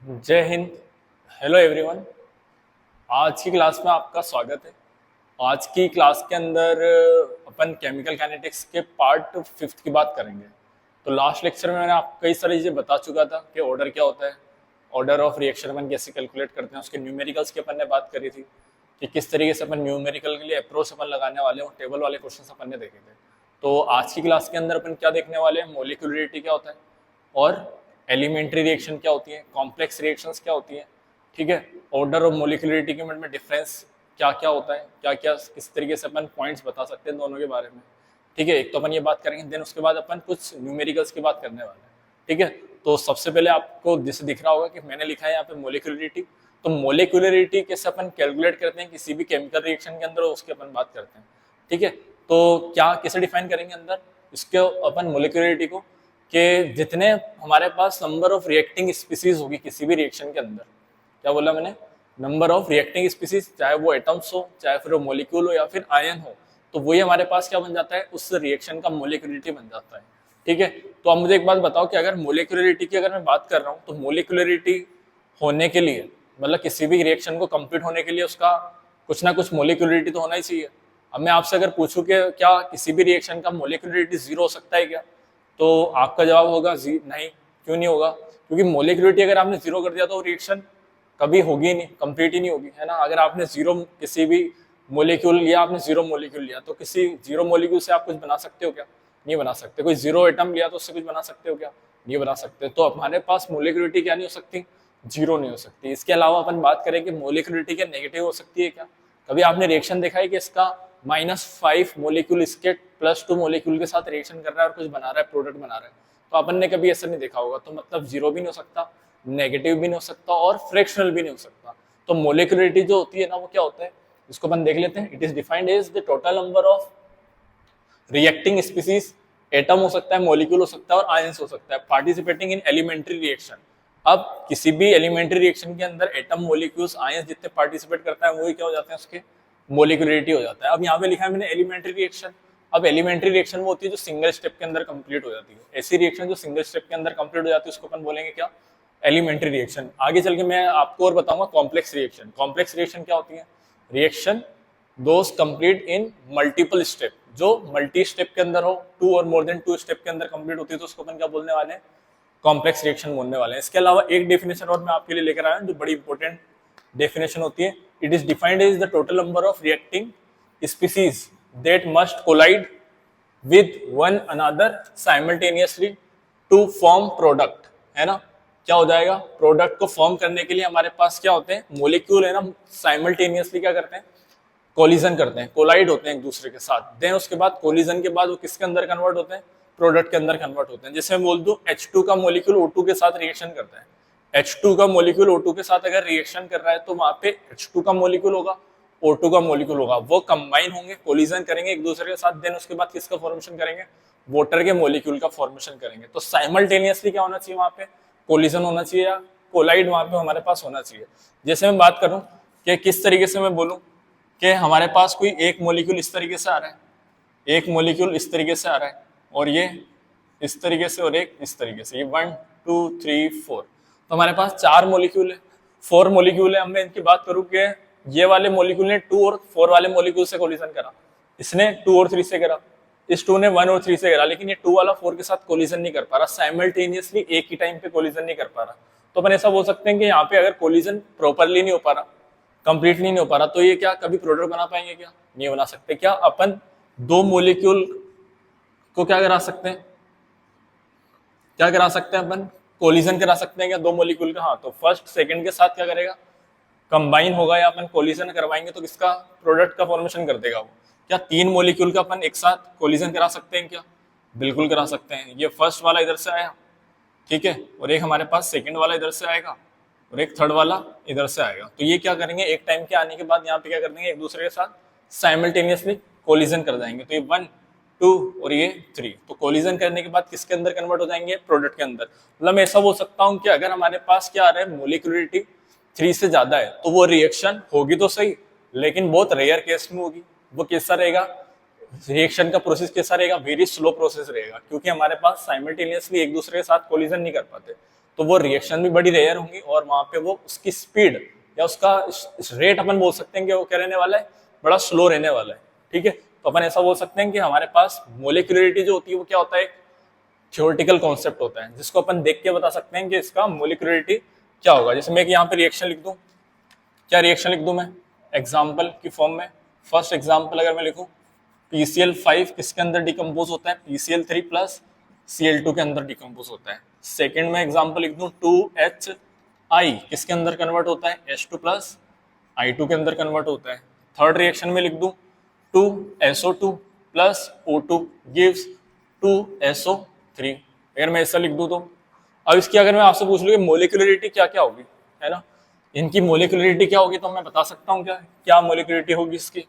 जय Hind. Hello everyone. आज की क्लास में आपका स्वागत है। आज की क्लास के अंदर अपन केमिकल काइनेटिक्स के पार्ट फिफ्थ की बात करेंगे। तो लास्ट लेक्चर में मैंने आपको कई सारी चीज़ें बता चुका था कि ऑर्डर क्या होता है, ऑर्डर ऑफ रिएक्शन अपन कैसे कैलकुलेट करते हैं, उसके न्यूमेरिकल्स की अपन ने बात करी थी कि किस तरीके से अपन न्यूमेरिकल के लिए अप्रोच अपन लगाने वाले हैं, टेबल वाले क्वेश्चन अपन ने देखे थे। तो आज की क्लास के अंदर अपन क्या देखने वाले हैं, मोलिकुलरिटी क्या होता है और एलिमेंट्री रिएक्शन क्या होती है, कॉम्प्लेक्स रिएक्शंस क्या होती है, ठीक है, ऑर्डर ऑफ मोलिकुलरिटी के में डिफरेंस क्या क्या होता है, क्या क्या किस तरीके से अपन पॉइंट्स बता सकते हैं दोनों के बारे में। ठीक है, एक तो अपन ये बात करेंगे, देन उसके बाद अपन कुछ न्यूमेरिकल्स की बात करने वाले हैं। ठीक है, तो सबसे पहले आपको जैसे दिख रहा होगा कि मैंने लिखा है यहाँ पे मोलिकुलरिटी। तो मोलिकुलरिटी कैसे अपन कैलकुलेट करते हैं किसी भी केमिकल रिएक्शन के अंदर, उसकी अपन बात करते हैं। ठीक है, तो क्या कैसे डिफाइन करेंगे अंदर इसके अपन मोलिकुलरिटी को, कि जितने हमारे पास नंबर ऑफ रिएक्टिंग स्पीसीज होगी किसी भी रिएक्शन के अंदर, क्या बोला मैंने, नंबर ऑफ रिएक्टिंग स्पीसीज, चाहे वो एटम्स हो, चाहे फिर वो मोलिक्यूल हो या फिर आयन हो, तो वही हमारे पास क्या बन जाता है, उस रिएक्शन का मोलिकुलरिटी बन जाता है। ठीक है, तो अब मुझे एक बात बताओ कि अगर मोलिकुलरिटी की अगर मैं बात कर रहा हूँ, तो मोलिकुलरिटी होने के लिए मतलब किसी भी रिएक्शन को कंप्लीट होने के लिए उसका कुछ ना कुछ मोलिकुलरिटी तो होना ही चाहिए। अब मैं आपसे अगर पूछूं कि क्या किसी भी रिएक्शन का मोलिकुलरिटी जीरो हो सकता है क्या, तो आपका जवाब होगा नहीं। क्यों नहीं होगा? क्योंकि मोलिकुलरिटी अगर आपने जीरो कर दिया तो रिएक्शन कभी होगी ही नहीं, कंप्लीट ही नहीं होगी, है ना। अगर आपने जीरो किसी भी मोलिक्यूल लिया, आपने जीरो मोलिक्यूल लिया, तो किसी जीरो मोलिक्यूल से आप कुछ बना सकते हो क्या? नहीं बना सकते। कोई जीरो एटम लिया तो उससे कुछ बना सकते हो क्या? नहीं बना सकते। तो हमारे पास मोलिकुलरिटी क्या नहीं हो सकती, जीरो नहीं हो सकती। इसके अलावा अपन बात करें कि मोलिकुलरिटी क्या नेगेटिव हो सकती है क्या? कभी आपने रिएक्शन देखा है कि इसका -5 मोलिक्यूल इसके +2 मोलिक्यूल के साथ रिएक्शन कर रहा है और कुछ बना रहा है, प्रोडक्ट बना रहा है? तो अपन ने कभी ऐसा नहीं देखा होगा। तो मतलब जीरो भी नहीं हो सकता, नेगेटिव भी नहीं हो सकता और फ्रैक्शनल भी नहीं हो सकता। तो मोलिकुलरिटी जो होती है ना, वो क्या होता है, इसको अपन देख लेते हैं। It is defined as the total number of reacting species, atom हो सकता है, मोलिक्यूल हो सकता है और आयंस हो सकता है, पार्टिसिपेटिंग इन एलिमेंट्री रिएक्शन। अब किसी भी एलिमेंट्री रिएक्शन के अंदर एटम, मोलिक्यूल्स, आयंस जितने पार्टिसिपेट करता है वही क्या हो जाते हैं, उसके मोलिकुलरिटी हो जाता है। अब यहाँ पे लिखा है मैंने एलिमेंट्री रिएक्शन। अब एलिमेंट्री रिएक्शन वो होती है जो सिंगल स्टेप के अंदर कंप्लीट हो जाती है। ऐसी रिएक्शन जो सिंगल स्टेप के अंदर कंप्लीट हो जाती है उसको अपन बोलेंगे क्या, एलिमेंट्री रिएक्शन। आगे चल के मैं आपको और बताऊंगा कॉम्प्लेक्स रिएक्शन। कॉम्प्लेक्स रिएक्शन क्या होती है, reaction those complete in multiple step, जो मल्टी स्टेप के अंदर हो, टू और मोर देन टू स्टेप के अंदर कंप्लीट होती है, तो उसको अपन क्या बोलने वाले हैं, कॉम्प्लेक्स रिएक्शन बोलने वाले हैं। इसके अलावा एक डेफिनेशन और मैं आपके लिए लेकर आया हूं जो बड़ी इंपॉर्टेंट डेफिनेशन होती है। It is defined as the total number of reacting species that must collide with one another simultaneously to form product, है ना। क्या हो जाएगा, प्रोडक्ट को फॉर्म करने के लिए हमारे पास क्या होते हैं, मोलिक्यूल, है ना, साइमल्टेनियसली क्या करते हैं, कोलिजन करते हैं, कोलाइड होते हैं एक दूसरे के साथ। देन उसके बाद कोलिजन के बाद वो किसके अंदर कन्वर्ट होते हैं, प्रोडक्ट के अंदर कन्वर्ट होते हैं। जैसे मैं बोल दूं H2 का मोलिक्यूल O2 के साथ रिएक्शन करता है, H2 का मोलिक्यूल O2 के साथ अगर रिएक्शन कर रहा है तो वहां पे H2 का मोलिक्यूल होगा, O2 का मोलिक्यूल होगा, वो कंबाइन होंगे, कोलिजन करेंगे एक दूसरे के साथ। देन उसके बाद किसका फॉर्मेशन करेंगे, वाटर के मोलिक्यूल का फॉर्मेशन करेंगे। तो साइमल्टेनियसली क्या होना चाहिए, वहां पे कोलिजन होना चाहिए या कोलाइड वहां पे हमारे पास होना चाहिए। जैसे मैं बात करूं कि किस तरीके से मैं बोलूं कि हमारे पास कोई एक मोलिक्यूल इस तरीके से आ रहा है, एक मोलिक्यूल इस तरीके से आ रहा है, और ये इस तरीके से, और एक इस तरीके से, ये 1 2 3 4, तो हमारे पास 4 मोलिक्यूल है, 4 मोलिक्यूल है। अब मैं इनकी बात करूं कि ये वाले मोलिक्यूल ने 2 और 4 वाले मोलिक्यूल से कोलिजन करा, इसने 2 और 3 से करा, इस 2 ने 1 और 3 से करा, लेकिन ये 2 वाला 4 के साथ कोलिजन नहीं कर पा रहा, साइमल्टेनियसली एक ही टाइम पे कोलिजन नहीं कर पा रहा। तो अपन ऐसा बोल सकते हैं कि यहाँ पे अगर कोलिजन प्रॉपरली नहीं हो पा रहा, कंप्लीटली नहीं हो पा रहा, तो ये क्या कभी प्रोडक्ट बना पाएंगे क्या, नहीं बना सकते। क्या अपन दो मोलिक्यूल को क्या करा सकते हैं, क्या करा सकते हैं अपन, कोलिजन करा सकते हैं क्या दो मोलिक्यूल का? हाँ, तो फर्स्ट सेकंड के साथ क्या करेगा, कंबाइन होगा, या अपन कोलिजन करवाएंगे तो किसका प्रोडक्ट का फॉर्मेशन कर देगा वो। क्या 3 मोलिक्यूल का अपन एक साथ कोलिजन करा सकते हैं क्या? बिल्कुल करा सकते हैं। ये फर्स्ट वाला इधर से आया, ठीक है, और एक हमारे पास सेकंड वाला इधर से आएगा, और एक थर्ड वाला इधर से आएगा। तो ये क्या करेंगे, एक टाइम के आने के बाद यहाँ पे क्या कर देंगे, एक दूसरे के साथ साइमल्टेनियसली कोलिजन कर जाएंगे। तो ये 1 2 और ये 3, तो कोलिजन करने के बाद किसके अंदर कन्वर्ट हो जाएंगे, प्रोडक्ट के अंदर। मतलब मैं ऐसा बोल सकता हूँ कि अगर हमारे पास क्या आ रहा है, मोलिकुलरिटी 3 से ज्यादा है, तो वो रिएक्शन होगी तो सही, लेकिन बहुत रेयर केस में होगी। वो कैसा रहेगा, रिएक्शन का प्रोसेस कैसा रहेगा, वेरी स्लो प्रोसेस रहेगा, क्योंकि हमारे पास साइमल्टेनियसली एक दूसरे के साथ कोलिजन नहीं कर पाते। तो वो रिएक्शन भी बड़ी रेयर होंगी और वहां पे वो उसकी स्पीड या उसका रेट अपन बोल सकते हैं कि वो क्या रहने वाला है, बड़ा स्लो रहने वाला है। ठीक है, तो अपन ऐसा बोल सकते हैं कि हमारे पास मोलिकुलरिटी जो होती है वो क्या होता है, थ्योरेटिकल कॉन्सेप्ट होता है जिसको अपन देख के बता सकते हैं कि इसका मोलिकुलरिटी क्या होगा। जैसे मैं यहाँ पे रिएक्शन लिख दूं, क्या रिएक्शन लिख दूं मैं एग्जाम्पल की फॉर्म में। फर्स्ट एग्जाम्पल अगर मैं लिखूं, PCl5 किसके अंदर डिकम्पोज होता है, PCl3 प्लस Cl2 के अंदर डिकम्पोज होता है। सेकेंड में एग्जाम्पल लिख दूं, 2HI किसके अंदर कन्वर्ट होता है, H2 प्लस I2 के अंदर कन्वर्ट होता है। थर्ड रिएक्शन में लिख दूं, 2SO2 plus O2 gives 2SO3। अगर मैं ऐसा लिख दूं तो अब इसकी अगर मैं आपसे पूछ लूँ कि मोलिकुलरिटी क्या क्या होगी, है ना, इनकी मोलिकुलरिटी क्या होगी, तो मैं बता सकता हूँ क्या क्या मोलिकुलरिटी होगी इसकी।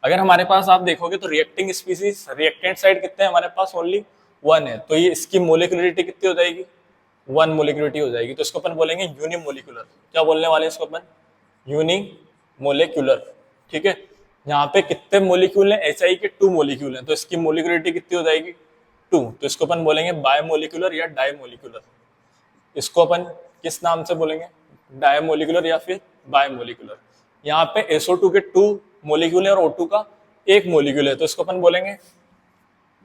अगर हमारे पास आप देखोगे तो रिएक्टिंग स्पीसीज रिएक्टेंट साइड कितने हैं हमारे पास, ओनली 1 है, तो ये इसकी मोलिकुलरिटी कितनी हो जाएगी, 1 मोलिकुलरिटी हो जाएगी। तो इसको अपन बोलेंगे यूनिमोलिकुलर। क्या बोलने वाले हैं इसको अपन, यूनिमोलिकुलर। ठीक है, यहाँ पे कितने मोलिक्यूल हैं, HI के 2 मोलिक्यूल हैं, तो इसकी मोलिकुलरिटी कितनी हो जाएगी, 2। तो इसको अपन बोलेंगे बायोमोलिकुलर या डायमोलिकुलर। इसको अपन किस नाम से बोलेंगे, डायमोलिकुलर या फिर बायोमोलिकुलर। यहाँ पे SO2 के 2 मोलिक्यूल है और O2 का 1 मोलिक्यूल है, तो इसको अपन बोलेंगे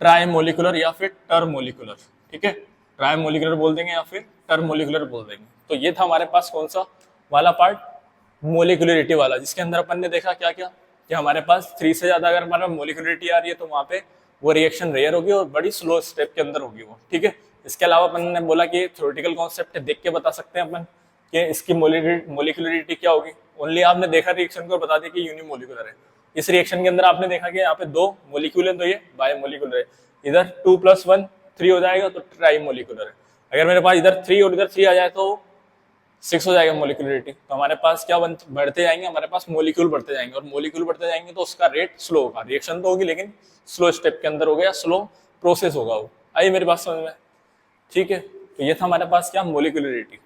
ट्राइमोलिकुलर या फिर टर्मोलिकुलर। ठीक है, ट्राइमोलिकुलर बोल देंगे या फिर टर्मोलिकुलर बोल देंगे। तो ये था हमारे पास कौन सा वाला पार्ट, मोलिकुलरिटी वाला, जिसके अंदर अपन ने देखा क्या क्या कि हमारे पास 3 से ज्यादा अगर हमारे मोलिकुलरिटी आ रही है तो वहां पे वो रिएक्शन रेयर होगी और बड़ी स्लो स्टेप के अंदर होगी वो। ठीक है, इसके अलावा अपन ने बोला कि थ्योरेटिकल कॉन्सेप्ट है, देख के बता सकते हैं अपन कि इसकी मोलिकुलरिटी क्या होगी। ओनली आपने देखा रिएक्शन को बता दिया कि यूनिमोलिकुलर है। इस रिएक्शन के अंदर आपने देखा कि यहाँ पे 2 मोलिक्यूल है तो ये बायोमोलिकुलर है। इधर 2 + 1 3 हो जाएगा तो ट्राइमोलिकुलर है। अगर मेरे पास इधर 3 और इधर 3 आ जाए तो 6 हो जाएगा मोलिकुलरिटी। तो हमारे पास क्या बढ़ते जाएंगे, हमारे पास मोलिक्यूल बढ़ते जाएंगे और मोलिक्यूल बढ़ते जाएंगे तो उसका रेट स्लो होगा, रिएक्शन तो होगी लेकिन स्लो स्टेप के अंदर होगा या स्लो प्रोसेस होगा वो। आइए मेरी बात समझ में। ठीक है, तो ये था हमारे पास क्या, मोलिकुलरिटी।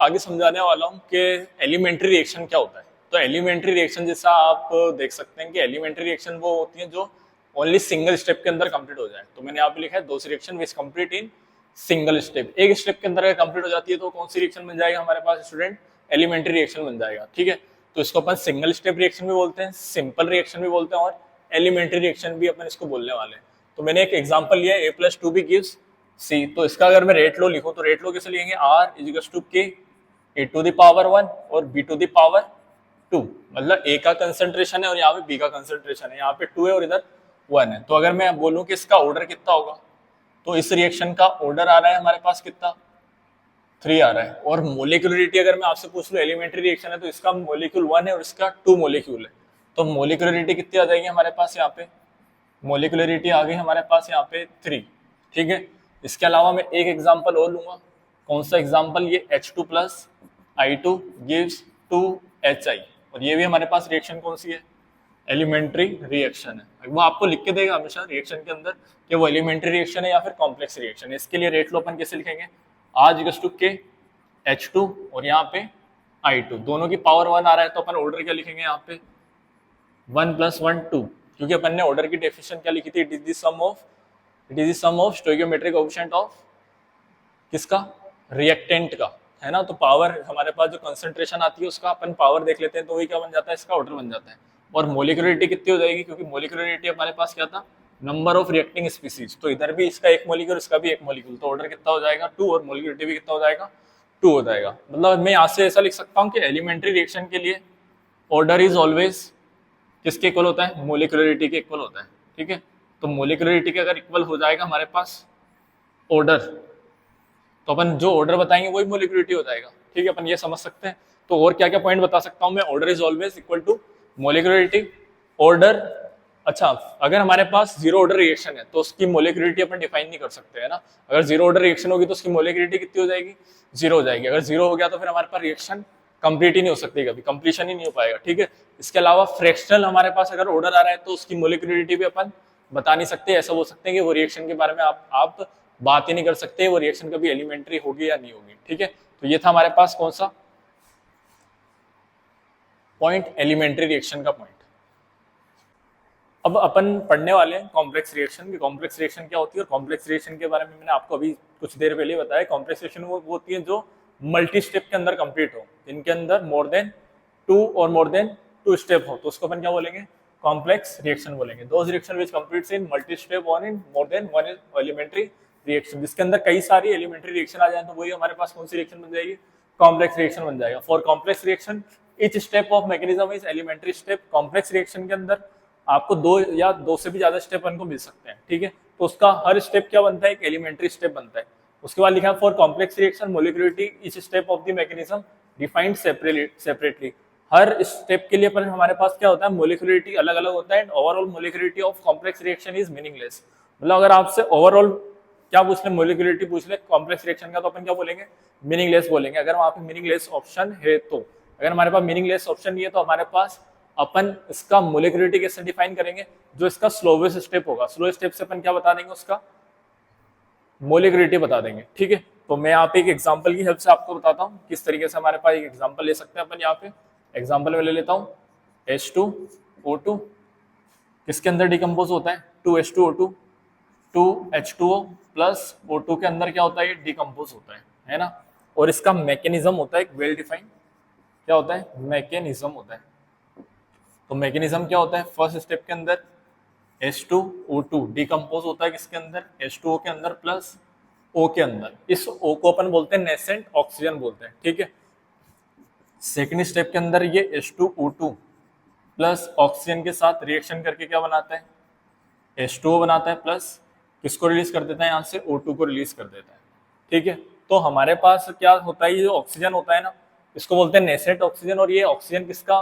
आगे समझाने वाला हूँ कि एलिमेंट्री रिएक्शन क्या होता है। तो एलिमेंट्री रिएक्शन जैसा आप देख सकते हैं कि एलिमेंट्री रिएक्शन वो होती है जो ओनली सिंगल स्टेप के अंदर कंप्लीट हो जाए। तो मैंने यहाँ पे लिखा है those reaction which complete in single step. एक स्टेप के अंदर अगर कंप्लीट हो जाती है तो कौन सी रिएक्शन बन जाएगा हमारे पास स्टूडेंट, एलिमेंट्री रिएक्शन बन जाएगा। ठीक है, तो इसको अपन सिंगल स्टेप रिएक्शन भी बोलते हैं, सिंपल रिएक्शन भी बोलते हैं और एलिमेंट्री रिएक्शन भी अपन इसको बोलने वाले हैं। तो मैंने एक एग्जाम्पल लिया है A+2B gives C। तो इसका अगर मैं रेट लो लिखूं तो रेट लो कैसे लिखेंगे, R = K A⁴ और B⁴ मतलब A का कंसंट्रेशन है और यहाँ पे B का कंसंट्रेशन है, यहाँ पे 2 है और इधर 1 है। तो अगर मैं बोलूं कि इसका ऑर्डर कितना होगा, तो इस रिएक्शन का ऑर्डर आ रहा है हमारे पास कितना, 3 आ रहा है। और मोलिकुलरिटी अगर मैं आपसे पूछ लूं, एलिमेंट्री रिएक्शन है तो इसका मोलिक्यूल 1 है और इसका 2 मोलिक्यूल है, तो मोलिकुलरिटी कितनी आ जाएगी हमारे पास यहाँ पे, मोलिकुलरिटी आ गई हमारे पास यहाँ पे 3। ठीक है, इसके अलावा मैं एक एग्जांपल और लूंगा। कौन सा एग्जांपल, ये H2 + I2 gives 2HI। और ये भी हमारे पास रिएक्शन कौन सी है, एलिमेंट्री रिएक्शन है। वो आपको लिख के देगा हमेशा रिएक्शन के अंदर कि वो एलिमेंट्री रिएक्शन है या फिर कॉम्प्लेक्स रिएक्शन है। इसके लिए रेट लो अपन कैसे लिखेंगे, R = K H2 और यहाँ पे I2, दोनों की पावर 1 आ रहा है तो अपन ऑर्डर क्या लिखेंगे यहाँ पे, 1 + 1 2, क्योंकि अपन ने ऑर्डर की डेफिनेशन क्या लिखी थी, it is the sum of stoichiometric coefficient of किसका, रिएक्टेंट का, है ना। तो पावर हमारे पास जो कंसंट्रेशन आती है उसका अपन पावर देख लेते हैं तो वही क्या बन जाता है, इसका ऑर्डर बन जाता है। और मोलिकुलरिटी कितनी हो जाएगी, क्योंकि मोलिकुलरिटी हमारे पास क्या था, नंबर ऑफ रिएक्टिंग स्पीसीज। तो इधर भी इसका 1 मोलिक्यूल, इसका भी 1 मोलिक्यूल, तो ऑर्डर कितना हो जाएगा, 2, और मोलिकुलरिटी भी कितना हो जाएगा, 2 हो जाएगा। मतलब मैं यहाँ से ऐसा लिख सकता हूँ कि एलिमेंट्री रिएक्शन के लिए ऑर्डर इज ऑलवेज किसके इक्वल होता है, मोलिकुलरिटी के इक्वल होता है। ठीक है, तो मोलिकुलरिटी के अगर इक्वल हो जाएगा हमारे पास ऑर्डर, तो अपन जो ऑर्डर बताएंगे वही मोलिकुलरिटी हो जाएगा। ठीक है, अपन ये समझ सकते हैं। तो और क्या क्या पॉइंट बता सकता हूँ मैं, order is always equal to molecularity, order. अच्छा, अगर हमारे पास 0 ऑर्डर रिएक्शन है तो उसकी मोलिकुलरिटी अपन डिफाइन नहीं कर सकते, है ना। अगर 0 ऑर्डर रिएक्शन होगी तो उसकी मोलिकुलरिटी कितनी हो जाएगी, 0 हो जाएगी। अगर 0 हो गया तो फिर हमारे पास रिएक्शन कंप्लीट ही नहीं हो सकती, कभी कंप्लीशन ही नहीं हो पाएगा। ठीक है, इसके अलावा फ्रैक्शनल हमारे पास अगर ऑर्डर आ रहा है तो उसकी मोलिकुलरिटी भी अपन बता नहीं सकते। ऐसा बोल सकते हैं कि वो रिएक्शन के बारे में आप बात ही नहीं कर सकते, वो रिएक्शन कभी एलिमेंट्री होगी या नहीं होगी। ठीक है, तो ये था हमारे पास कौन सा पॉइंट, एलिमेंट्री रिएक्शन का पॉइंट। अब अपन पढ़ने वाले हैं कॉम्प्लेक्स रिएक्शन की। कॉम्प्लेक्स रिएक्शन क्या होती है, और कॉम्प्लेक्स रिएक्शन के बारे में मैंने आपको अभी कुछ देर पहले बताया। कॉम्प्लेक्स रिएक्शन वो होती है जो मल्टी स्टेप के अंदर कंप्लीट हो, इनके अंदर मोर देन 2 और मोर देन 2 स्टेप हो, तो उसको अपन क्या बोलेंगे, कॉम्प्लेक्स रिएक्शन बोलेंगे। Those reaction which completes in multi step और in more than one elementary reaction, जिसके अंदर कई सारी एलिमेंट्री रिएक्शन आ जाए तो वही हमारे पास कौन सी रिएक्शन बन जाएगी, कॉम्प्लेक्स रिएक्शन बन जाएगा। For complex reaction each step of mechanism is elementary step. Complex reaction के अंदर आपको 2 या 2 से भी ज्यादा स्टेप को मिल सकते हैं, ठीक है। तो उसका हर स्टेप क्या बनता है, एक एलिमेंट्री स्टेप बनता है। उसके बाद लिखा है for complex reaction molecularity each step of the mechanism defined separately. Her step के लिए पर हमारे पास क्या होता है, मोलिकुलरिटी अलग अलग होता है। And overall molecularity of complex reaction is meaningless. मतलब अगर आपसे ओवरऑल क्या पूछ ले, मोलिकुलरिटी पूछ ले कॉम्प्लेक्स रिएक्शन का, तो अपन क्या बोलेंगे, मीनिंगलेस बोलेंगे। अगर वहां पे मीनिंगलेस ऑप्शन है तो, अगर हमारे पास मीनिंगलेस ऑप्शन नहीं है तो हमारे पास अपन इसका मोलिकुलरिटी कैसे डिफाइन करेंगे, जो इसका स्लोवेस्ट स्टेप होगा, स्लो स्टेप से अपन क्या बता देंगे, उसका मोलिकुलरिटी बता देंगे, ठीक है। तो मैं यहाँ पे एक एग्जांपल की हेल्प से आपको बताता हूँ किस तरीके से हमारे पास एक एग्जांपल ले सकते हैं अपन। यहाँ पे एग्जांपल में ले लेता हूँ H2O2 किसके अंदर डिकम्पोज होता है, 2H2O2, 2H2O प्लस O2 के अंदर क्या होता है, ये डिकम्पोज होता है ना। और इसका मैकेनिज्म होता है एक वेल डिफाइंड, क्या होता है, मैकेनिज्म होता है। तो मैकेनिज्म क्या होता है, फर्स्ट स्टेप के अंदर H2O2 डिकम्पोज होता है किसके अंदर, H2O के अंदर प्लस O के अंदर। इस O को अपन बोलते हैं नेसेंट ऑक्सीजन बोलते हैं, ठीक है। सेकेंड स्टेप के अंदर ये H2O2 प्लस ऑक्सीजन के साथ रिएक्शन करके क्या बनाता है, H2O बनाता है, प्लस किसको रिलीज कर देता है, यहाँ से O2 को रिलीज कर देता है, ठीक है। तो हमारे पास क्या होता है, ये जो ऑक्सीजन होता है ना, इसको बोलते हैं नेसेंट ऑक्सीजन। और ये ऑक्सीजन किसका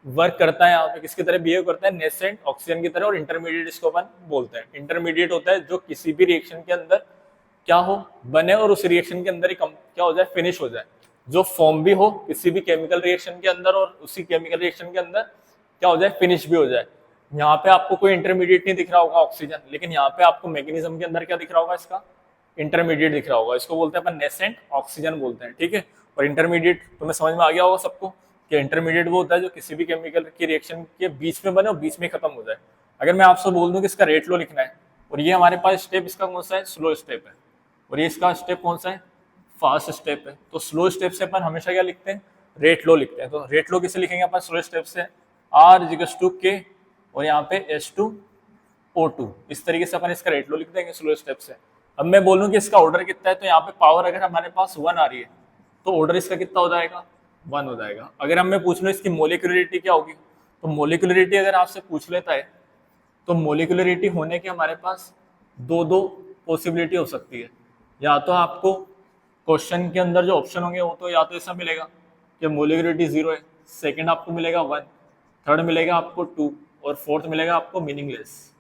वर्क करता है, यहाँ पे किसकी तरह बिहेव करता है, नेसेंट ऑक्सीजन की तरह। और इंटरमीडिएट इसको अपन बोलते हैं। इंटरमीडिएट होता है जो किसी भी रिएक्शन के अंदर क्या हो, बने और उस रिएक्शन के अंदर ही क्या हो जाए, फिनिश हो जाए। जो फॉर्म भी हो किसी भी केमिकल रिएक्शन के अंदर और उसी केमिकल रिएक्शन के अंदर क्या हो जाए, फिनिश भी हो जाए। यहाँ पे आपको कोई इंटरमीडिएट नहीं दिख रहा होगा ऑक्सीजन, लेकिन यहाँ पे आपको मैकेनिज्म के अंदर क्या दिख रहा होगा, इसका इंटरमीडिएट दिख रहा होगा। इसको बोलते हैं अपन नेसेंट ऑक्सीजन बोलते हैं, ठीक है। और इंटरमीडिएट तुम्हें समझ में आ गया होगा सबको कि इंटरमीडिएट वो होता है जो किसी भी केमिकल की रिएक्शन के बीच में बने और बीच में खत्म हो जाए। अगर मैं आपसे बोल दूं कि इसका रेट लो लिखना है, और ये हमारे पास स्टेप इसका कौन सा है, स्लो स्टेप है, और ये इसका स्टेप कौन सा है, फास्ट स्टेप है। तो स्लो स्टेप से अपन हमेशा क्या लिखते हैं, रेट लो लिखते हैं। तो रेट लो किसे लिखेंगे अपन, स्लो स्टेप से R=K और यहाँ पे H2O2, इस तरीके से अपन इसका रेट लो लिख देंगे स्लो स्टेप से। अब मैं बोलूँ कि इसका ऑर्डर कितना है, तो यहाँ पे पावर अगर हमारे पास 1 आ रही है तो ऑर्डर इसका कितना हो जाएगा, 1 हो जाएगा। अगर हम मैं पूछ लूँ इसकी मोलिकुलरिटी क्या होगी, तो मोलिकुलरिटी अगर आपसे पूछ लेता है तो मोलिकुलरिटी होने के हमारे पास दो पॉसिबिलिटी हो सकती है। या तो आपको क्वेश्चन के अंदर जो ऑप्शन होंगे वो तो या तो ऐसा मिलेगा कि मोलिकुलरिटी 0 है, सेकंड आपको मिलेगा 1, थर्ड मिलेगा आपको 2 और फोर्थ मिलेगा आपको मीनिंगलेस,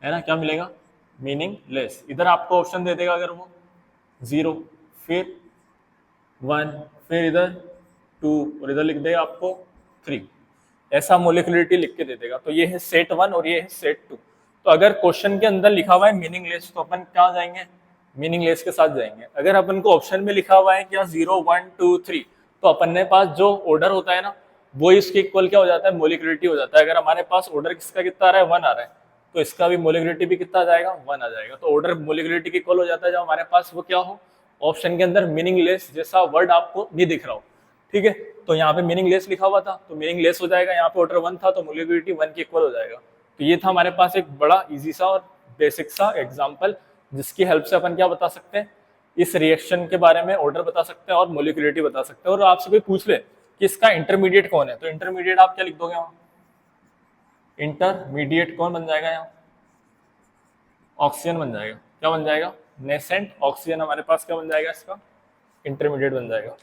है ना। क्या मिलेगा, मीनिंगलेस। इधर आपको ऑप्शन दे देगा अगर वो 0, फिर 1, फिर इधर 2 और इधर लिख देगा आपको 3, ऐसा मोलिकुलरिटी लिख के दे देगा। तो ये है सेट 1 और ये है सेट 2। तो अगर क्वेश्चन के अंदर लिखा हुआ है मीनिंगलेस तो अपन क्या जाएंगे, मीनिंगलेस के साथ जाएंगे। अगर अपन को ऑप्शन में लिखा हुआ है क्या 0, 1, 2, 3, तो अपन के पास जो ऑर्डर होता है ना वो इसके इक्वल क्या हो जाता है, मोलिकुलरिटी हो जाता है। अगर हमारे पास ऑर्डर किसका कितना आ रहा है, 1 आ रहा है, तो इसका भी मोलिकुलरिटी भी कितना आ जाएगा, 1 आ जाएगा। तो ऑर्डर मोलिकुलरिटी के इक्वल हो जाता है जब हमारे पास वो क्या हो, ऑप्शन के अंदर मीनिंगलेस जैसा वर्ड आपको नहीं दिख रहा हो, ठीक है। तो यहाँ पे मीनिंगलेस लिखा हुआ था तो मीनिंगलेस हो जाएगा, यहाँ पे ऑर्डर 1 था तो मोलिकुलरिटी 1 के इक्वल हो जाएगा। तो ये था हमारे पास एक बड़ा इजी सा और बेसिक सा एग्जाम्पल, जिसकी हेल्प से अपन क्या बता सकते हैं, इस रिएक्शन के बारे में ऑर्डर बता सकते हैं और मोलिकुलरिटी बता सकते हैं। और आपसे कोई पूछ ले कि इसका इंटरमीडिएट कौन है, तो इंटरमीडिएट आप क्या लिख दोगे वहां, इंटरमीडिएट कौन बन जाएगा, यहाँ ऑक्सीजन बन जाएगा। क्या बन जाएगा, नेसेंट ऑक्सीजन हमारे पास क्या बन जाएगा, इसका इंटरमीडिएट बन जाएगा।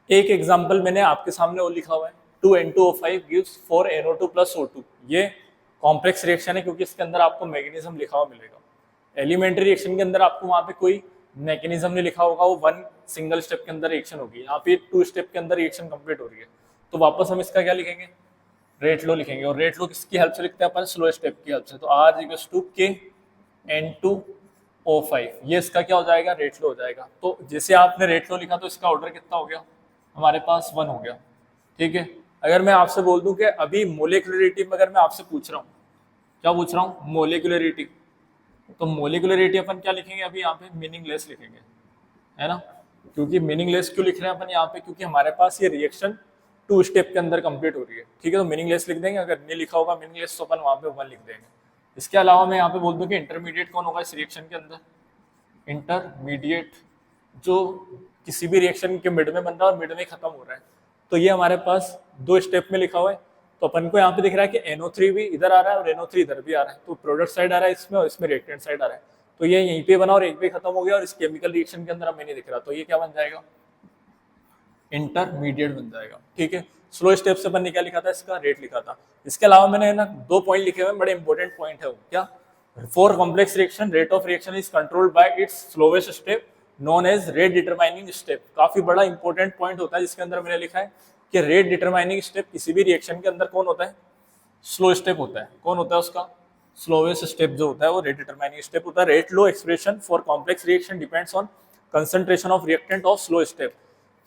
एक एग्जांपल मैंने आपके सामने वो लिखा हुआ है, 2N2O5 gives 4NO2 plus O2। ये कॉम्प्लेक्स रिएक्शन है क्योंकि इसके अंदर आपको मैग्नीशियम लिखा हुआ मिलेगा। एलिमेंट्री रिएक्शन के अंदर आपको वहां पे कोई मैकेनिज्म नहीं लिखा होगा, वो 1 सिंगल स्टेप के अंदर रिएक्शन होगी। यहाँ पे 2 स्टेप के अंदर रिएक्शन कंप्लीट हो रही है। तो वापस हम इसका क्या लिखेंगे, रेट लो लिखेंगे। और रेट लो किसकी हेल्प से लिखते हैं अपन, स्लो स्टेप की हेल्प से। तो R=K N2O5, ये इसका क्या हो जाएगा, रेट लो हो जाएगा। तो जैसे आपने रेट लो लिखा तो इसका ऑर्डर कितना हो गया, हमारे पास 1 हो गया, ठीक है। अगर मैं आपसे बोल दूं कि अभी मोलिकुलरिटी में अगर मैं आपसे पूछ रहा हूँ, क्या पूछ रहा हूँ, मोलिकुलरिटी, तो मोलिकुलरिटी अपन क्या लिखेंगे, अभी यहाँ पे मीनिंगलेस लिखेंगे, है ना। क्योंकि मीनिंगलेस क्यों लिख रहे हैं अपन यहाँ पे, क्योंकि हमारे पास ये रिएक्शन 2 स्टेप के अंदर कंप्लीट हो रही है, ठीक है। तो मीनिंगलेस लिख देंगे, अगर नहीं लिखा होगा मीनिंगलेस तो अपन वहाँ पे 1 लिख देंगे। इसके अलावा मैं यहाँ पे बोल दूं कि इंटरमीडिएट कौन होगा इस रिएक्शन के अंदर, इंटरमीडिएट जो किसी भी रिएक्शन के मिड में बन रहा है और मिड में खत्म हो रहा है, तो ये हमारे पास 2 स्टेप में लिखा हुआ है। तो अपन को यहाँ पे दिख रहा है कि NO3 भी इधर आ रहा है और NO3 इधर भी आ रहा है, तो प्रोडक्ट साइड आ रहा है इसमें और इसमें रिएक्टेंट साइड आ रहा है। तो ये यहीं पे बना और एक पे खत्म हो गया और इस केमिकल रिएक्शन के अंदर हमें नहीं दिख रहा, तो ये क्या बन जाएगा, इंटरमीडिएट बन जाएगा, ठीक है। स्लो स्टेप से अपन ने क्या लिखा था, इसका रेट लिखा था। इसके अलावा मैंने ना 2 पॉइंट लिखे हुए, बड़े इंपॉर्टेंट पॉइंट है वो, क्या, for complex reaction rate of reaction is controlled by its slowest step known as rate determining step. काफी बड़ा इंपॉर्टेंट पॉइंट होता है जिसके अंदर मैंने लिखा है कि रेट डिटरमाइनिंग स्टेप किसी भी रिएक्शन के अंदर कौन होता है, स्लो स्टेप होता है। कौन होता है उसका, स्लोवेस्ट स्टेप जो होता है वो रेट डिटरमाइनिंग स्टेप होता है। Rate law expression for complex reaction depends on concentration of reactant of slow step.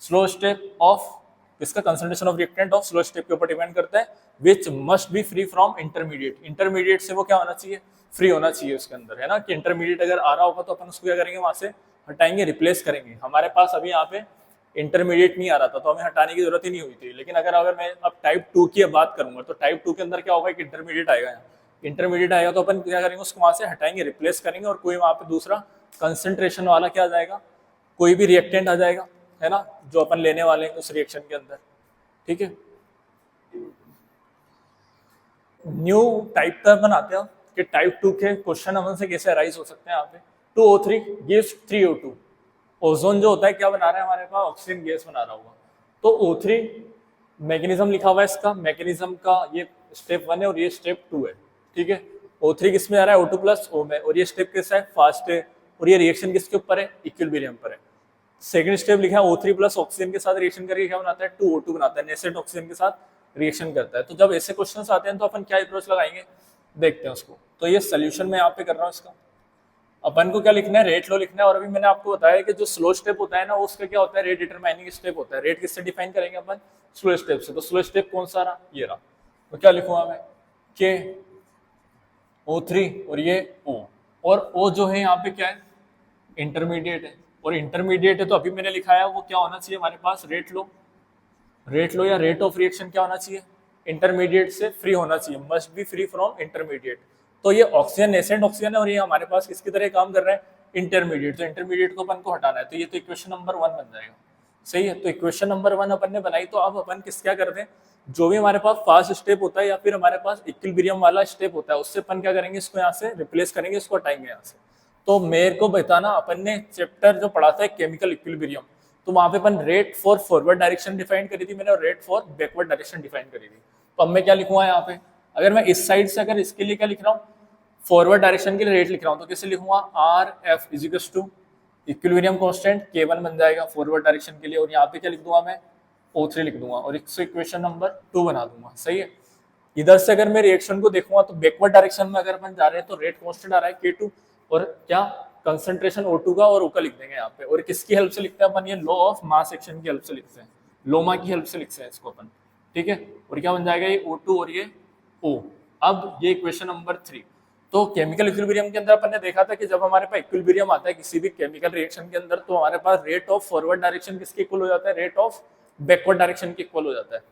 Slow step of इसका concentration of reactant of slow step के ऊपर डिपेंड करता है, which must be free from intermediate. Intermediate से वो क्या होना चाहिए, फ्री होना चाहिए उसके अंदर, है ना। कि इंटरमीडिएट अगर आ रहा होगा तो अपन उसको क्या करेंगे, वहां से हटाएंगे, रिप्लेस करेंगे। हमारे पास अभी यहाँ पे इंटरमीडिएट नहीं आ रहा था तो हमें हटाने की जरूरत ही नहीं हुई थी। लेकिन अगर मैं अब टाइप 2 की बात करूंगा तो टाइप 2 के अंदर क्या होगा, एक इंटरमीडिएट आएगा, यहाँ इंटरमीडिएट आएगा तो अपन क्या करेंगे, उसको वहां से हटाएंगे, रिप्लेस करेंगे और कोई वहां पे दूसरा कंसंट्रेशन वाला क्या आ जाएगा, कोई भी रिएक्टेंट आ जाएगा, है ना, जो अपन लेने वाले हैं उस रिएक्शन के अंदर, ठीक है। न्यू टाइप का बनाते हैं कि टाइप 2 के क्वेश्चन अपन से कैसे अराइज हो सकते हैं। यहाँ पे 2O3 गिव्स 3O2। ओजोन जो होता है क्या बना रहा है हमारे पास, ऑक्सीजन गैस बना रहा होगा। तो O3 मैकेनिज्म लिखा हुआ है इसका, मैकेनिज्म का ये स्टेप 1 है और ये स्टेप 2 है, ठीक है। O3 किस में आ रहा है, O2 प्लस O में, और ये स्टेप किस है, फास्ट है, और ये रिएक्शन किसके ऊपर है, इक्विलिब्रियम पर है। सेकंड स्टेप लिखा है O3 प्लस ऑक्सीजन के साथ रिएक्शन करके क्या बनाता है, 2O2 बनाता है, नेसेंट ऑक्सीजन के साथ रिएक्शन करता है। तो जब ऐसे क्वेश्चंस आते हैं तो अपन क्या अप्रोच लगाएंगे, देखते हैं उसको। तो ये सोल्यूशन मैं यहाँ पे कर रहा हूँ इसका। अपन को क्या लिखना है, रेट लो लिखना है। और अभी मैंने आपको बताया कि जो स्लो स्टेप होता है ना, उसका क्या होता है, रेट डिटरमाइनिंग स्टेप होता है। रेट किससे डिफाइन करेंगे अपन, स्लो स्टेप से। तो स्लो स्टेप कौन सा रहा, ये रहा। तो क्या लिखूंगा मैं, के O3 और ये O, और O जो है यहाँ पे क्या है, इंटरमीडिएट है, और इंटरमीडिएट है तो अभी मैंने लिखा है वो क्या होना चाहिए हमारे पास, रेट लो। रेट लो या रेट ऑफ रिएक्शन क्या होना चाहिए, इंटरमीडिएट से फ्री होना चाहिए, must be free from intermediate. तो ये ऑक्सीजन नेसेंट ऑक्सीजन है और ये हमारे पास किसकी तरह काम कर रहा है, इंटरमीडिएट। तो इंटरमीडिएट को अपन को हटाना है, तो ये तो इक्वेशन नंबर 1 बन जाएगा, सही है। तो इक्वेशन नंबर 1 अपन ने बनाई। तो अब अपन क्या करते हैं, जो भी हमारे पास फास्ट स्टेप होता है या फिर हमारे पास इक्विलिब्रियम वाला स्टेप होता है, उससे अपन क्या करेंगे, इसको यहाँ से रिप्लेस करेंगे, इसको हटाएंगे यहाँ से। तो मेरे को बताना, अपन ने चैप्टर जो पढ़ा था केमिकल इक्विलिब्रियम, तो वहां पे अपन rate for forward direction define करी थी मैंने और rate for backward direction define करी थी। तो अब मैं क्या लिखूंगा यहाँ पे, अगर मैं इस साइड से अगर इसके लिए क्या लिख रहा हूँ, फॉरवर्ड डायरेक्शन के लिए रेट लिख रहा हूँ, तो कैसे लिखूंगा, R F equals to equilibrium constant K1 बन जाएगा फॉरवर्ड डायरेक्शन के लिए, और यहाँ पे क्या लिख दूंगा मैं, O3 लिख दूंगा और इसको इक्वेशन नंबर 2 बना दूंगा, सही है। इधर से अगर मैं रिएक्शन को देखूंगा तो बैकवर्ड डायरेक्शन में अगर अपन जा रहे हैं तो रेट कांस्टेंट आ रहा है K2 और क्या कंसंट्रेशन O2 का और O का लिख देंगे यहाँ पे। और किसकी हेल्प से लिखते हैं अपन, ये लॉ ऑफ मास एक्शन की हेल्प से लिखते हैं, लोमा की हेल्प से लिखते हैं इसको अपन, ठीक है। और क्या बन जाएगा, ये O2 और ये O। अब ये इक्वेशन नंबर 3। तो केमिकल इक्विलिब्रियम के अंदर अपन ने देखा था कि जब हमारे पास इक्विलिब्रियम आता है किसी भी केमिकल रिएक्शन के अंदर, तो हमारे पास रेट ऑफ फॉरवर्ड डायरेक्शन किसके इक्वल हो जाता है, रेट ऑफ बैकवर्ड डायरेक्शन के इक्वल हो जाता है।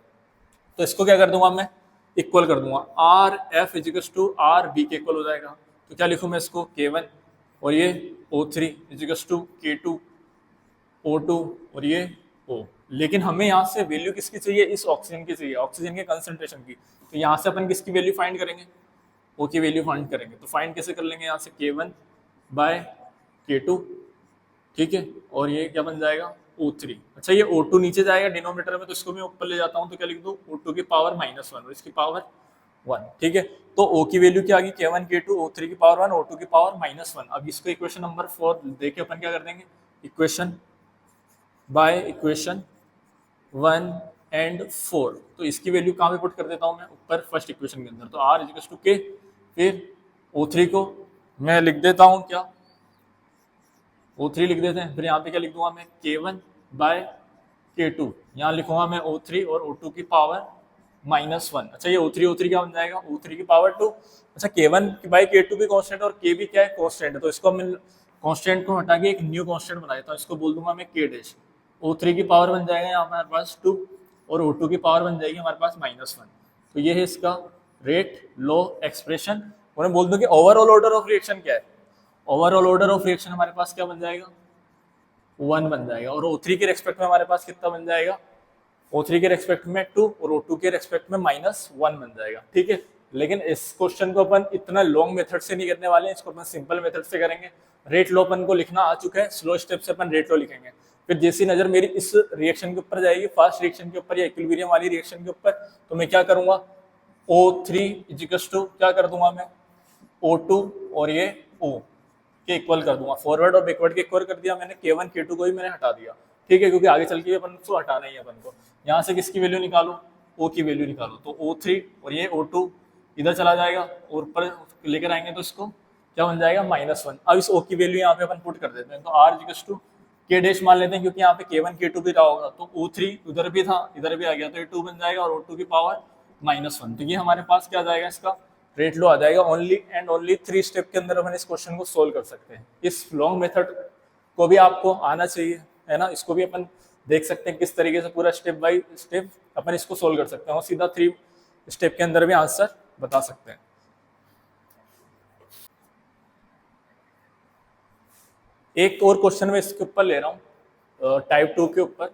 तो इसको क्या कर दूंगा मैं, इक्वल कर दूंगा, R F equals to R B के इक्वल हो जाएगा। तो क्या लिखूं मैं इसको, K1 और ये O3 equals to K2 O2 और ये O। लेकिन हमें यहाँ से वैल्यू किसकी चाहिए, इस ऑक्सीजन की चाहिए, ऑक्सीजन के कंसंट्रेशन की। तो यहाँ से अपन किसकी वैल्यू फाइंड करेंगे, O की वैल्यू फाइंड करेंगे। तो फाइंड कैसे कर लेंगे, यहाँ से K1 बाय K2, ठीक है। और ये क्या बन जाएगा, O3। अच्छा ये O2 नीचे जाएगा डिनोमिनेटर में, तो इसको मैं ऊपर ले जाता हूँ, तो क्या लिख दूँ, O2 की पावर -1 और इसकी पावर 1, ठीक है। तो O की वैल्यू क्या आ गई, K1 K2 O3 की पावर 1 O2 की पावर -1। अब इसको इक्वेशन नंबर 4 देके अपन क्या कर देंगे, इक्वेशन बाय इक्वेशन 1 एंड 4। तो इसकी वैल्यू कहाँ पे पुट कर देता हूँ मैं, ऊपर फर्स्ट इक्वेशन के अंदर। तो R इक्वल्स टू K, फिर O3 को मैं लिख देता हूँ क्या, O3 लिख देते हैं। फिर यहाँ पे क्या लिख दूंगा मैं, K1 बाय K2, यहाँ लिखूंगा मैं O3 और O2 की पावर -1। अच्छा ये O3 क्या बन जाएगा, O3 की पावर 2। अच्छा K1 बाई K2 भी कांस्टेंट और K भी क्या है, कांस्टेंट है, तो इसको मैं कांस्टेंट को हटा के एक न्यू कांस्टेंट बना देता हूँ, इसको बोल दूंगा मैं K डैश। O3 की पावर बन जाएगा यहाँ पे हमारे पास 2 और O2 की पावर बन जाएगी हमारे पास -1। तो ये है इसका रेट लो एक्सप्रेशन। और मैं बोल दूं कि ओवरऑल ऑर्डर ऑफ रिएक्शन क्या है, ओवरऑल ऑर्डर ऑफ रिएक्शन हमारे पास क्या बन जाएगा, 1 बन जाएगा। और O3 के रेस्पेक्ट में हमारे पास कितना बन जाएगा, O3 के रेस्पेक्ट में 2 और O2 के रेस्पेक्ट में -1 बन जाएगा। ठीक है, लेकिन इस क्वेश्चन को अपन इतना लॉन्ग मेथड से नहीं करने वाले हैं, इसको अपन सिंपल मेथड से करेंगे। रेट लो अपन को लिखना आ चुका है, स्लो स्टेप से अपन रेट लो लिखेंगे। फिर जैसी नजर मेरी इस रिएक्शन के ऊपर जाएगी, फास्ट रिएक्शन के ऊपर या इक्विलिब्रियम वाली रिएक्शन के ऊपर, तो मैं क्या करूंगा, O3 इजिकल्स टू क्या कर दूंगा मैं, O2 और ये O के इक्वल कर दूंगा। फॉरवर्ड और बैकवर्ड के इक्वल कर दिया मैंने, K1 K2 को भी मैंने हटा दिया। ठीक है, क्योंकि आगे चल के अपन को हटाना ही है अपन को। यहाँ से किसकी वैल्यू निकालो, O की वैल्यू निकालो, तो O3 और ये O2 इधर चला जाएगा और ऊपर लेकर आएंगे तो इसको क्या बन जाएगा, -1। अब इस O की वैल्यू यहाँ पे अपन पुट कर देते हैं, तो R equals to K dash मान लेते हैं, क्योंकि यहाँ पे K1 K2 भी रहा होगा, तो O3 उधर भी था इधर भी आ गया, तो ये 2 बन जाएगा और O2 की पावर -1। तो ये हमारे पास क्या आ जाएगा, इसका रेट लो आ जाएगा। ओनली एंड ओनली 3 स्टेप के अंदर अपन इस क्वेश्चन को सोल्व कर सकते हैं। इस लॉन्ग मेथड को भी आपको आना चाहिए, है ना, इसको भी अपन देख सकते हैं किस तरीके से पूरा स्टेप बाय स्टेप अपन इसको सोल्व कर सकते हैं और सीधा 3 स्टेप के अंदर भी आंसर बता सकते हैं। एक और क्वेश्चन मैं इसके ऊपर ले रहा हूँ, टाइप 2 के ऊपर,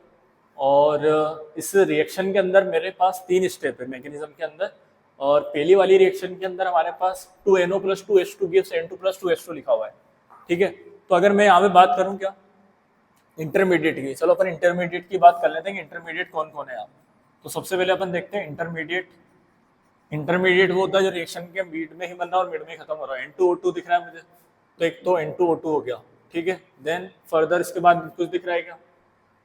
और इस रिएक्शन के अंदर मेरे पास 3 स्टेप है मैकेनिज्म के अंदर। और पहली वाली रिएक्शन के अंदर हमारे पास 2NO + 2H2 gives N2 + 2H2 लिखा हुआ है। ठीक है, तो अगर मैं यहाँ पे बात करूँ क्या, इंटरमीडिएट की, चलो अपन इंटरमीडिएट की बात कर लेते हैं कि इंटरमीडिएट कौन कौन है यहाँ। तो सबसे पहले अपन देखते हैं इंटरमीडिएट। इंटरमीडिएट वो होता है जो रिएक्शन के बीच में ही बन रहा है और मिड में ही खत्म हो रहा है। N2O2 दिख रहा है मुझे, तो एक तो N2O2 हो गया। ठीक है, देन फर्दर इसके बाद कुछ दिख रहा है क्या,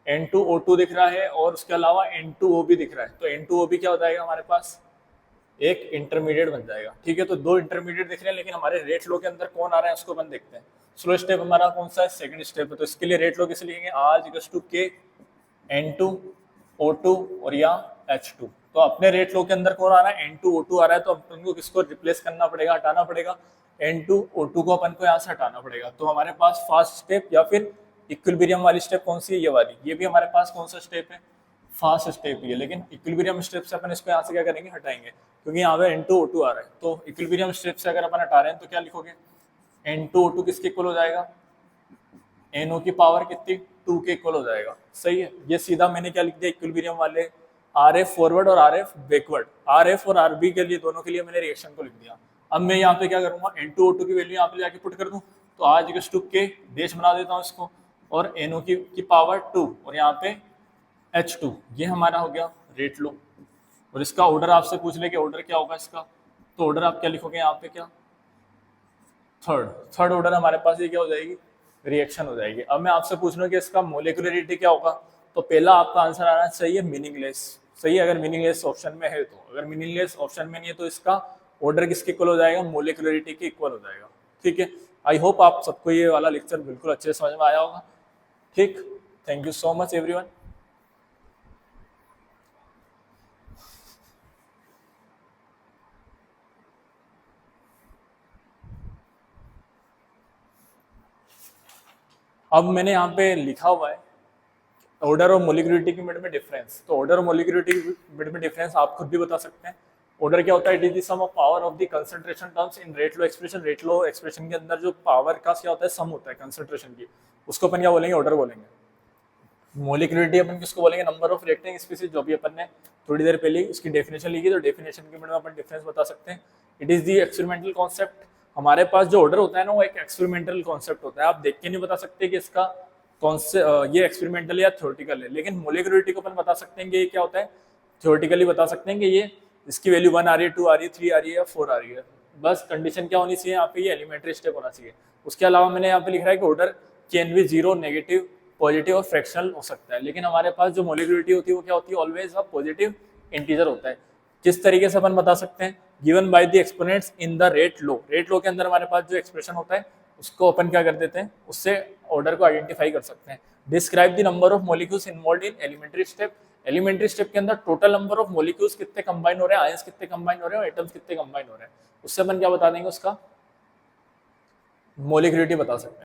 N2O2 दिख रहा है और उसके अलावा N2O भी दिख रहा है। तो N2O भी क्या हो जाएगा हमारे पास, एक इंटरमीडिएट बन जाएगा। ठीक है, तो 2 इंटरमीडिएट दिख रहे हैं, लेकिन हमारे रेट लो के अंदर कौन आ रहा है उसको अपन देखते हैं। स्लो स्टेप हमारा कौन सा है, सेकंड स्टेप है, तो इसके लिए रेट लो किसे लिखेंगे, R equals to K N2O2 और या H2। तो अपने रेट लो के अंदर कौन आ रहा है, N2O2 आ रहा है, तो अपन को किसको रिप्लेस करना पड़ेगा, हटाना पड़ेगा, N2O2 को अपन को यहाँ से हटाना पड़ेगा। तो हमारे पास फास्ट स्टेप या फिर इक्विलिब्रियम वाली स्टेप कौन सी है, ये वाली, ये भी हमारे पास कौन सा स्टेप है, फास्ट स्टेप ही है। लेकिन इक्विलिब्रियम स्टेप से अपन इसको यहाँ से क्या करेंगे, हटाएंगे, क्योंकि यहाँ पे N2O2 आ रहा है। तो इक्विलिब्रियम स्टेप से अगर अपन हटा रहे हैं तो क्या लिखोगे, N2O2 किसके इक्वल हो जाएगा, NO की पावर कितनी, 2 के इक्वल हो जाएगा। सही है, ये सीधा मैंने क्या लिख दिया, इक्विलिब्रियम वाले RF फॉरवर्ड और RF बैकवर्ड, RF और RB के लिए, दोनों के लिए मैंने रिएक्शन को लिख दिया। अब मैं यहाँ पे क्या करूंगा, N2O2 की वैल्यू यहाँ पे जाके पुट कर दूं, तो R equals to K dash बना देता हूँ इसको, और NO की पावर 2 और यहाँ पे H2, ये हमारा हो गया रेट लो। और इसका ऑर्डर आपसे पूछ ले कि ऑर्डर क्या होगा इसका, तो ऑर्डर आप क्या लिखोगे यहाँ पे, क्या थर्ड ऑर्डर हमारे पास ये क्या हो जाएगी, रिएक्शन हो जाएगी। अब मैं आपसे पूछ रहा हूँ कि इसका मोलिकुलरिटी क्या होगा, तो पहला आपका आंसर आना चाहिए मीनिंगलेस। सही है, अगर मीनिंगलेस ऑप्शन में है तो, अगर मीनिंगलेस ऑप्शन में नहीं है तो इसका ऑर्डर किसके इक्वल हो जाएगा, मोलिकुलरिटी के इक्वल हो जाएगा। ठीक है, आई होप आप सबको ये वाला लेक्चर बिल्कुल अच्छे से समझ में आया होगा। ठीक, thank you so much everyone. अब मैंने यहाँ पे लिखा हुआ है ऑर्डर और मोलिकुलरिटी की मिड में डिफरेंस। तो ऑर्डर और मोलिकुलरिटी मिड में डिफरेंस आप खुद भी बता सकते हैं। ऑर्डर क्या होता है, it is the sum of power of the concentration terms in rate law expression. Rate law expression के अंदर जो पावर का क्या होता है, सम होता है कंसंट्रेशन की, उसको अपन क्या बोलेंगे, ऑर्डर बोलेंगे। मोलिकुलरिटी अपन किसको बोलेंगे, नंबर ऑफ रिएक्टिंग स्पीसीज, जो भी अपन ने थोड़ी देर पहले उसकी डेफिनेशन लिखी, तो डेफिनेशन के मिड में अपन डिफरेंस बता सकते हैं। It is the experimental concept. हमारे पास जो ऑर्डर होता है ना, वो एक एक्सपेरिमेंटल कॉन्सेप्ट होता है, आप देख के नहीं बता सकते कि इसका कौन से ये एक्सपेरिमेंटल या थ्योरेटिकल है। लेकिन मोलिकुलरिटी को अपन बता सकते हैं कि ये क्या होता है, थ्योरेटिकली बता सकते हैं कि ये इसकी वैल्यू 1 आ रही है, 2 आ रही है, 3 आ रही है या 4 आ रही है। बस कंडीशन क्या होनी चाहिए यहाँ पे, ये एलिमेंट्री स्टेप होना चाहिए। उसके अलावा मैंने यहाँ पे लिख रहा है कि order can be 0, negative, positive और फ्रैक्शनल हो सकता है। लेकिन हमारे पास जो मोलिकुलरिटी होती है वो क्या होती है, ऑलवेज अ पॉजिटिव इंटीजर होता है। किस तरीके से अपन बता सकते हैं, given by the exponents in the rate law. Rate law के अंदर हमारे पास जो एक्सप्रेशन होता है उसको अपन क्या कर देते हैं, उससे ऑर्डर को आइडेंटिफाई कर सकते हैं। Describe the number of molecules involved in elementary step elementary step के अंदर टोटल नंबर ऑफ मोलिक्यूल्स कितने कंबाइन हो रहे हैं, आयंस कितने कंबाइन हो रहे हैं और एटम्स कितने कंबाइन हो रहे हैं, उससे अपन क्या बता देंगे, उसका मोलिकुलरिटी बता सकते हैं।